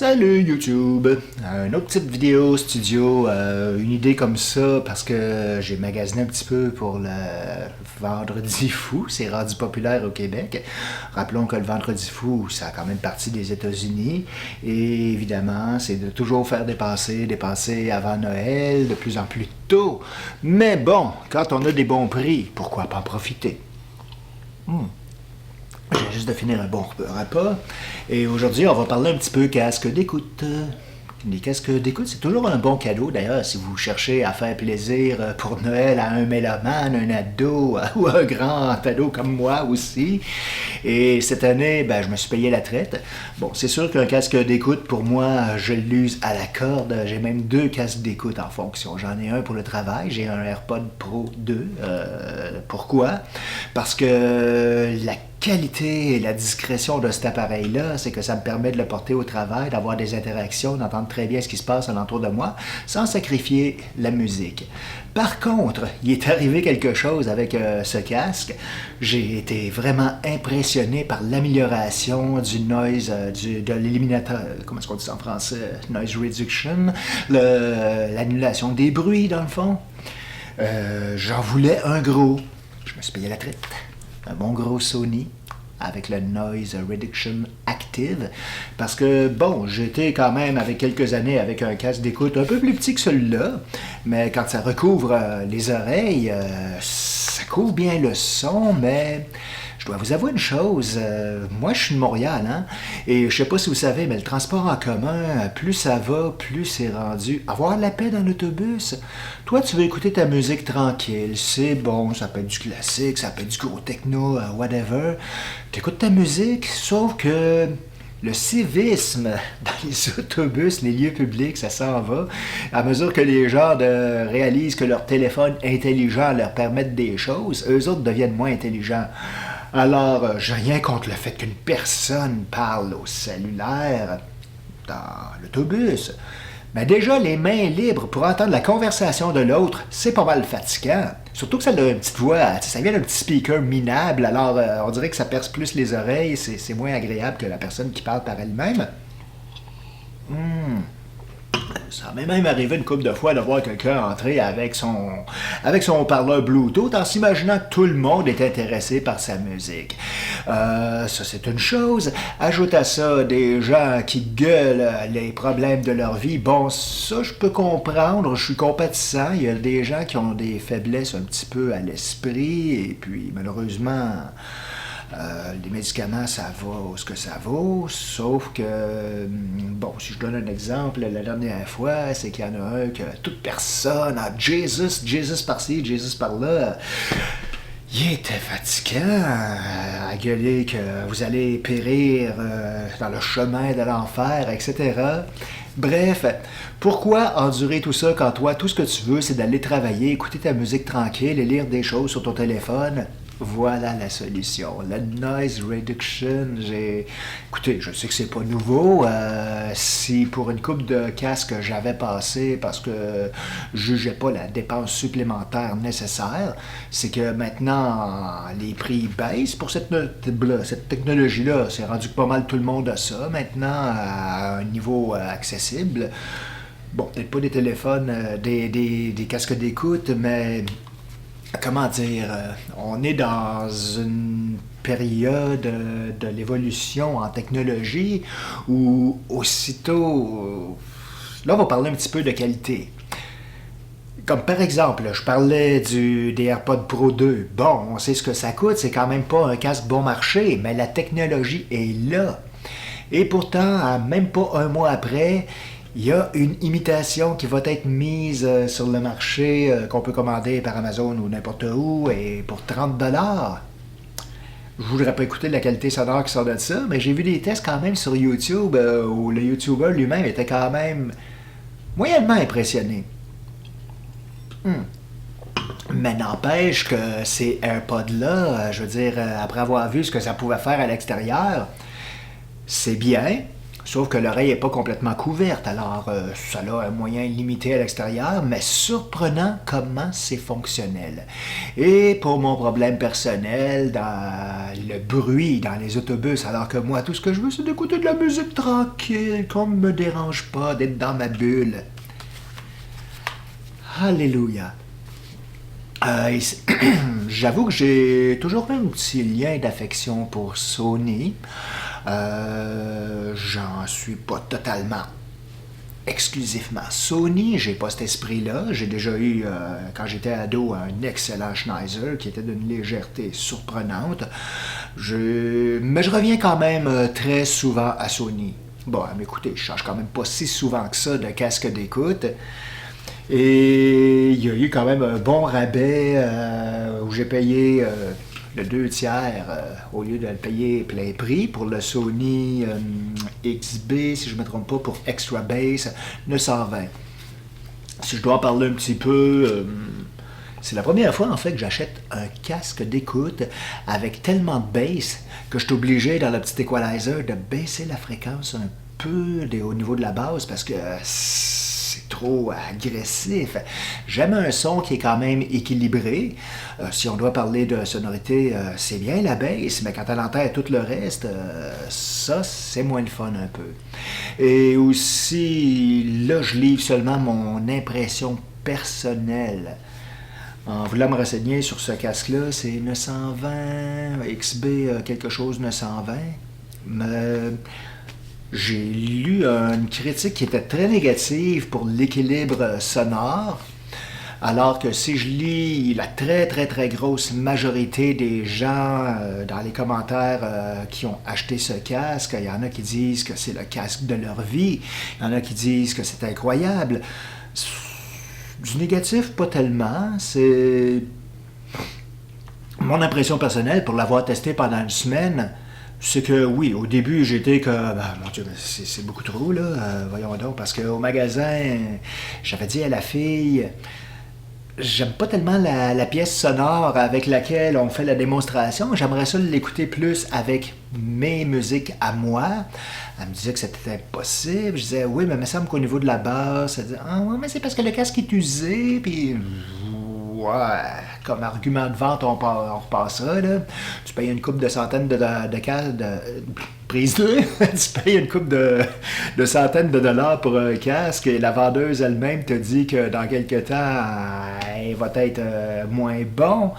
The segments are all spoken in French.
Salut YouTube! Un autre petite vidéo studio, une idée comme ça parce que j'ai magasiné un petit peu pour le Vendredi fou, c'est rendu populaire au Québec. Rappelons que le Vendredi fou, ça a quand même parti des États-Unis et évidemment, c'est de toujours faire dépenser avant Noël, de plus en plus tôt. Mais bon, quand on a des bons prix, pourquoi pas en profiter? J'ai juste de finir un bon repas. Et aujourd'hui, on va parler un petit peu casque d'écoute. Les casques d'écoute, c'est toujours un bon cadeau. D'ailleurs, si vous cherchez à faire plaisir pour Noël à un mélomane, un ado ou un grand ado comme moi aussi. Et cette année, je me suis payé la traite. Bon, c'est sûr qu'un casque d'écoute, pour moi, je l'use à la corde. J'ai même 2 casques d'écoute en fonction. J'en ai un pour le travail, j'ai un AirPod Pro 2. Pourquoi? Parce que la qualité et la discrétion de cet appareil-là, c'est que ça me permet de le porter au travail, d'avoir des interactions, d'entendre très bien ce qui se passe alentour de moi, sans sacrifier la musique. Par contre, il est arrivé quelque chose avec ce casque. J'ai été vraiment impressionné par l'amélioration du noise, de l'éliminateur, comment est-ce qu'on dit ça en français? Noise reduction, l'annulation des bruits dans le fond. J'en voulais un gros. Je me suis payé la traite. Un bon gros Sony avec le Noise Reduction Active. Parce que, bon, j'étais quand même avec quelques années avec un casque d'écoute un peu plus petit que celui-là, mais quand ça recouvre les oreilles, ça couvre bien le son, mais je dois vous avouer une chose, moi je suis de Montréal, hein, et je sais pas si vous savez, mais le transport en commun, plus ça va, plus c'est rendu. Avoir la paix dans l'autobus, toi tu veux écouter ta musique tranquille, c'est bon, ça peut être du classique, ça peut être du gros techno, whatever. T'écoutes ta musique, sauf que le civisme dans les autobus, les lieux publics, ça s'en va. À mesure que les gens réalisent que leur téléphone intelligent leur permettent des choses, eux autres deviennent moins intelligents. Alors, j'ai rien contre le fait qu'une personne parle au cellulaire dans l'autobus. Mais déjà, les mains libres pour entendre la conversation de l'autre, c'est pas mal fatigant. Surtout que ça a une petite voix, ça vient d'un petit speaker minable, alors on dirait que ça perce plus les oreilles, c'est moins agréable que la personne qui parle par elle-même. Ça m'est même arrivé une couple de fois de voir quelqu'un entrer avec son haut-parleur Bluetooth en s'imaginant que tout le monde est intéressé par sa musique. Ça, c'est une chose. Ajoute à ça des gens qui gueulent les problèmes de leur vie. Bon, ça, je peux comprendre. Je suis compatissant. Il y a des gens qui ont des faiblesses un petit peu à l'esprit. Et puis, malheureusement, les médicaments, ça vaut ce que ça vaut, sauf que, bon, si je donne un exemple, la dernière fois, c'est qu'il y en a un que toute personne a Jesus par-ci, Jesus par-là. Il était fatigant à gueuler que vous allez périr dans le chemin de l'enfer, etc. Bref, pourquoi endurer tout ça quand toi, tout ce que tu veux, c'est d'aller travailler, écouter ta musique tranquille et lire des choses sur ton téléphone? Voilà la solution. La noise reduction, écoutez, je sais que c'est pas nouveau. Si pour une coupe de casque j'avais passé parce que je jugeais pas la dépense supplémentaire nécessaire, c'est que maintenant les prix baissent pour cette technologie-là. C'est rendu que pas mal tout le monde a ça maintenant à un niveau accessible. Bon, peut-être pas des téléphones, des casques d'écoute, mais comment dire, on est dans une période de l'évolution en technologie où aussitôt, là on va parler un petit peu de qualité. Comme par exemple, je parlais des AirPods Pro 2. Bon, on sait ce que ça coûte, c'est quand même pas un casque bon marché, mais la technologie est là. Et pourtant, même pas un mois après, il y a une imitation qui va être mise sur le marché qu'on peut commander par Amazon ou n'importe où et pour 30$. Je voudrais pas écouter la qualité sonore qui sort de ça, mais j'ai vu des tests quand même sur YouTube où le YouTuber lui-même était quand même moyennement impressionné. Mais n'empêche que ces AirPods-là, je veux dire, après avoir vu ce que ça pouvait faire à l'extérieur, c'est bien. Sauf que l'oreille n'est pas complètement couverte, alors ça a un moyen limité à l'extérieur, mais surprenant comment c'est fonctionnel. Et pour mon problème personnel, dans le bruit dans les autobus, alors que moi, tout ce que je veux, c'est d'écouter de la musique tranquille, qu'on ne me dérange pas, d'être dans ma bulle. Alléluia. J'avoue que j'ai toujours eu un petit lien d'affection pour Sony. J'en suis pas totalement exclusivement Sony, j'ai pas cet esprit-là. J'ai déjà eu, quand j'étais ado, un excellent Schneider qui était d'une légèreté surprenante. Mais je reviens quand même très souvent à Sony. Bon, mais écoutez, je change quand même pas si souvent que ça de casque d'écoute. Et il y a eu quand même un bon rabais où j'ai payé le 2/3 au lieu de le payer plein prix pour le Sony XB, si je ne me trompe pas, pour Extra Bass 920. Si je dois en parler un petit peu, c'est la première fois en fait que j'achète un casque d'écoute avec tellement de bass que je suis obligé dans le petit equalizer de baisser la fréquence un peu au niveau de la basse parce que c'est trop agressif. J'aime un son qui est quand même équilibré. Si on doit parler de sonorité, c'est bien la basse, mais quand elle enterre tout le reste, ça, c'est moins le fun un peu. Et aussi, là, je livre seulement mon impression personnelle. En voulant me renseigner sur ce casque-là, c'est 920, XB quelque chose 920. Mais j'ai lu une critique qui était très négative pour l'équilibre sonore, alors que si je lis la très très très grosse majorité des gens dans les commentaires qui ont acheté ce casque, il y en a qui disent que c'est le casque de leur vie, il y en a qui disent que c'est incroyable. Du négatif, pas tellement, c'est mon impression personnelle pour l'avoir testé pendant une semaine. C'est que oui, au début, j'étais comme, mon Dieu, c'est beaucoup trop, là, voyons donc, parce qu'au magasin, j'avais dit à la fille, j'aime pas tellement la pièce sonore avec laquelle on fait la démonstration, j'aimerais ça l'écouter plus avec mes musiques à moi. Elle me disait que c'était impossible, je disais, oui, mais il me semble qu'au niveau de la basse, elle disait, ah ouais, mais c'est parce que le casque est usé, puis... Ouais, comme argument de vente, on repassera, là. Tu payes une couple de centaines de prise 2, tu payes une couple de centaines de dollars pour un casque et la vendeuse elle-même te dit que dans quelques temps, il va être moins bon.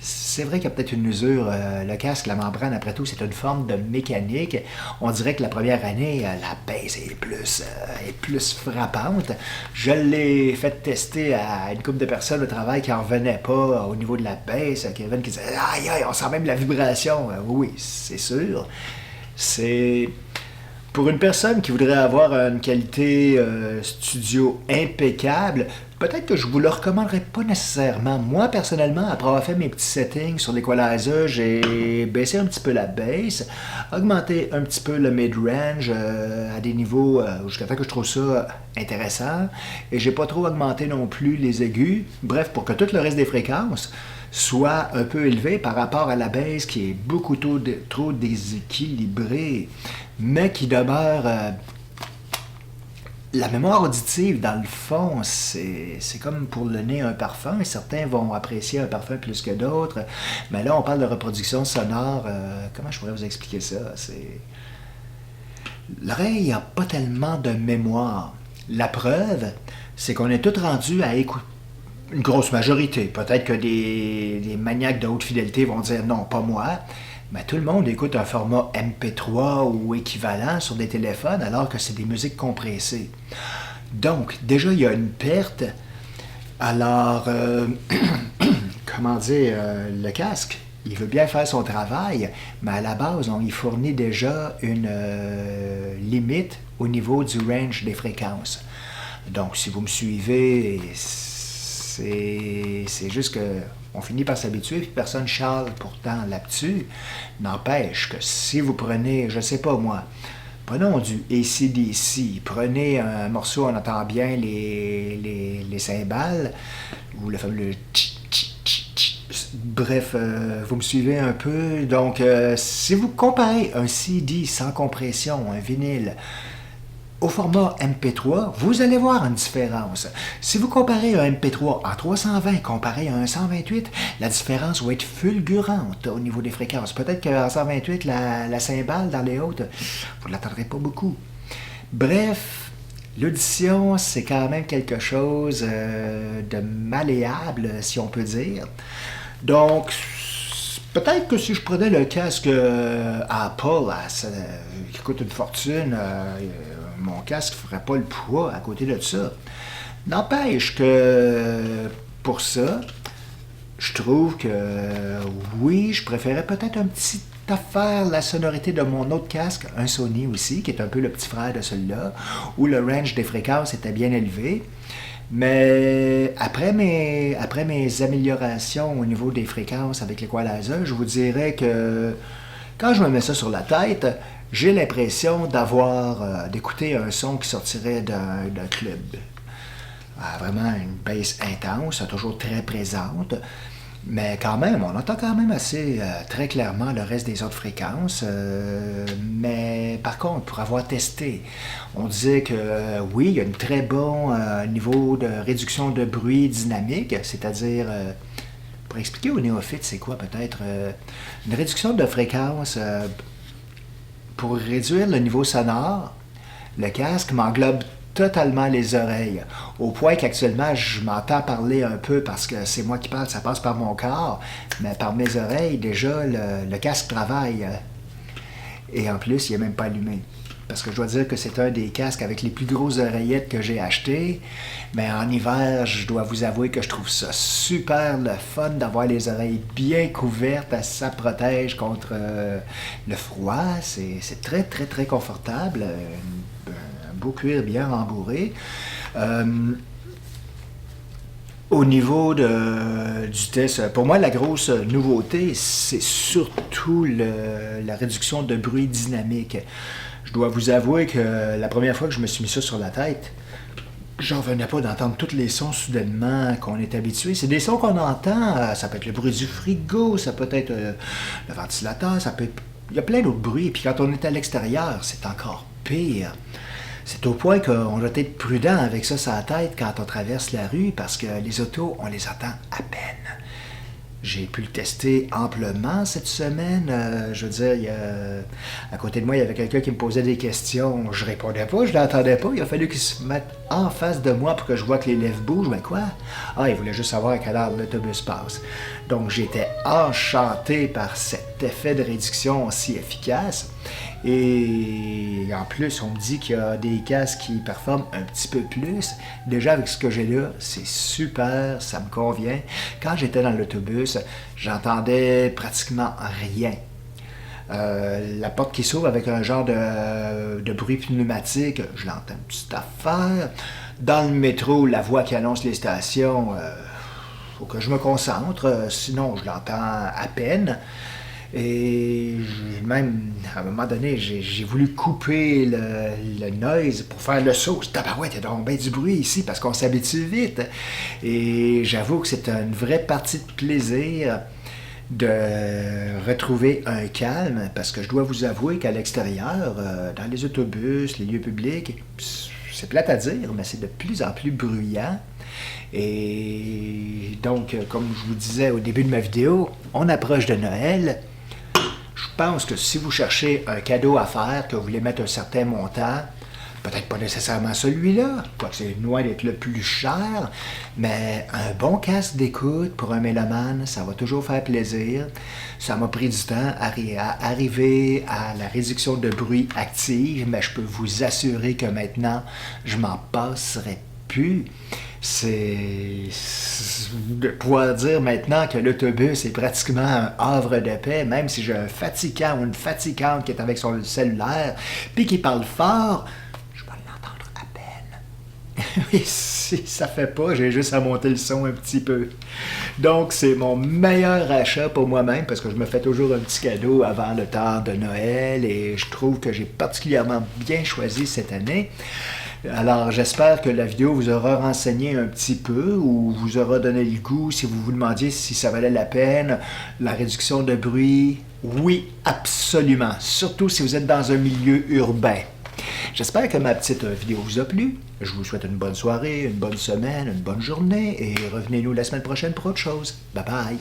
C'est vrai qu'il y a peut-être une usure. Le casque, la membrane, après tout, c'est une forme de mécanique. On dirait que la première année, la baisse est plus frappante. Je l'ai fait tester à une couple de personnes au travail qui n'en revenaient pas au niveau de la baisse. Kevin qui disait « Aïe, aïe, on sent même la vibration. » Oui, c'est sûr. C'est... Pour une personne qui voudrait avoir une qualité studio impeccable, peut-être que je vous le recommanderais pas nécessairement. Moi, personnellement, après avoir fait mes petits settings sur l'equalizer, j'ai baissé un petit peu la bass, augmenté un petit peu le mid-range à des niveaux jusqu'à temps que je trouve ça intéressant, et j'ai pas trop augmenté non plus les aigus. Bref, pour que tout le reste des fréquences soit un peu élevé par rapport à la basse qui est beaucoup trop déséquilibrée, mais qui demeure... la mémoire auditive, dans le fond, c'est comme pour le nez un parfum. Certains vont apprécier un parfum plus que d'autres, mais là, on parle de reproduction sonore. Comment je pourrais vous expliquer ça? L'oreille n'a pas tellement de mémoire. La preuve, c'est qu'on est tous rendus à écouter. Une grosse majorité. Peut-être que des maniaques de haute fidélité vont dire non, pas moi. Mais tout le monde écoute un format MP3 ou équivalent sur des téléphones alors que c'est des musiques compressées. Donc, déjà, il y a une perte. Alors, comment dire, le casque, il veut bien faire son travail, mais à la base, on y fournit déjà une limite au niveau du range des fréquences. Donc, si vous me suivez, c'est juste que on finit par s'habituer, puis personne charle pourtant là-dessus. N'empêche que si vous prenez, je sais pas moi, prenons du AC/DC, prenez un morceau, on entend bien les cymbales, ou le fameux bref, vous me suivez un peu. Donc, si vous comparez un CD sans compression, un vinyle, au format MP3, vous allez voir une différence. Si vous comparez un MP3 en 320 comparé à un 128, la différence va être fulgurante au niveau des fréquences. Peut-être qu'en 128, la cymbale dans les hautes, vous ne l'attendrez pas beaucoup. Bref, l'audition, c'est quand même quelque chose de malléable, si on peut dire. Donc, peut-être que si je prenais le casque Apple, qui coûte une fortune, mon casque ne ferait pas le poids à côté de ça. N'empêche que pour ça, je trouve que oui, je préférais peut-être un petit affaire la sonorité de mon autre casque, un Sony aussi, qui est un peu le petit frère de celui-là, où le range des fréquences était bien élevé. Mais après mes améliorations au niveau des fréquences avec l'Equalizer, je vous dirais que quand je me mets ça sur la tête, j'ai l'impression d'écouter un son qui sortirait d'un club. Vraiment une bass intense, toujours très présente. Mais quand même, on entend quand même assez très clairement le reste des autres fréquences. Mais par contre, pour avoir testé, on disait que oui, il y a un très bon niveau de réduction de bruit dynamique, c'est-à-dire, pour expliquer aux néophytes, c'est quoi peut-être une réduction de fréquence pour réduire le niveau sonore. Le casque m'englobe totalement les oreilles, au point qu'actuellement, je m'entends parler un peu parce que c'est moi qui parle, ça passe par mon corps, mais par mes oreilles, déjà, le casque travaille. Et en plus, il n'est même pas allumé. Parce que je dois dire que c'est un des casques avec les plus grosses oreillettes que j'ai acheté. Mais en hiver, je dois vous avouer que je trouve ça super le fun d'avoir les oreilles bien couvertes. Ça protège contre le froid. C'est très, très, très confortable. Un beau cuir bien rembourré. Au niveau du test, pour moi, la grosse nouveauté, c'est surtout la réduction de bruit dynamique. Je dois vous avouer que la première fois que je me suis mis ça sur la tête, j'en venais pas d'entendre tous les sons soudainement qu'on est habitué. C'est des sons qu'on entend, ça peut être le bruit du frigo, ça peut être le ventilateur, il y a plein d'autres bruits. Puis quand on est à l'extérieur, c'est encore pire. C'est au point qu'on doit être prudent avec ça sur la tête quand on traverse la rue parce que les autos, on les entend à peine. J'ai pu le tester amplement cette semaine. Je veux dire, à côté de moi, il y avait quelqu'un qui me posait des questions. Je répondais pas, je l'entendais pas. Il a fallu qu'il se mette en face de moi pour que je vois que les lèvres bougent. Mais quoi? Ah, il voulait juste savoir à quelle heure l'autobus passe. Donc, j'étais enchanté par cet effet de réduction si efficace. Et en plus, on me dit qu'il y a des casques qui performent un petit peu plus. Déjà, avec ce que j'ai là, c'est super, ça me convient. Quand j'étais dans l'autobus, j'entendais pratiquement rien. La porte qui s'ouvre avec un genre de bruit pneumatique, je l'entends une petite affaire. Dans le métro, la voix qui annonce les stations, faut que je me concentre, sinon je l'entends à peine. Et même, à un moment donné, j'ai voulu couper le noise pour faire le saut. Tabarouette, il y a donc bien du bruit ici parce qu'on s'habitue vite. Et j'avoue que c'est une vraie partie de plaisir de retrouver un calme parce que je dois vous avouer qu'à l'extérieur, dans les autobus, les lieux publics, c'est plate à dire, mais c'est de plus en plus bruyant. Et donc, comme je vous disais au début de ma vidéo, on approche de Noël. Je pense que si vous cherchez un cadeau à faire, que vous voulez mettre un certain montant, peut-être pas nécessairement celui-là, quoique c'est loin d'être le plus cher, mais un bon casque d'écoute pour un mélomane, ça va toujours faire plaisir. Ça m'a pris du temps à arriver à la réduction de bruit active, mais je peux vous assurer que maintenant, je m'en passerai plus. C'est de pouvoir dire maintenant que l'autobus est pratiquement un havre de paix, même si j'ai un fatigant ou une fatigante qui est avec son cellulaire, puis qui parle fort, je vais l'entendre à peine. Et si ça fait pas, j'ai juste à monter le son un petit peu. Donc, c'est mon meilleur achat pour moi-même, parce que je me fais toujours un petit cadeau avant le temps de Noël, et je trouve que j'ai particulièrement bien choisi cette année. Alors, j'espère que la vidéo vous aura renseigné un petit peu ou vous aura donné le goût si vous vous demandiez si ça valait la peine. La réduction de bruit, oui, absolument. Surtout si vous êtes dans un milieu urbain. J'espère que ma petite vidéo vous a plu. Je vous souhaite une bonne soirée, une bonne semaine, une bonne journée et revenez-nous la semaine prochaine pour autre chose. Bye bye!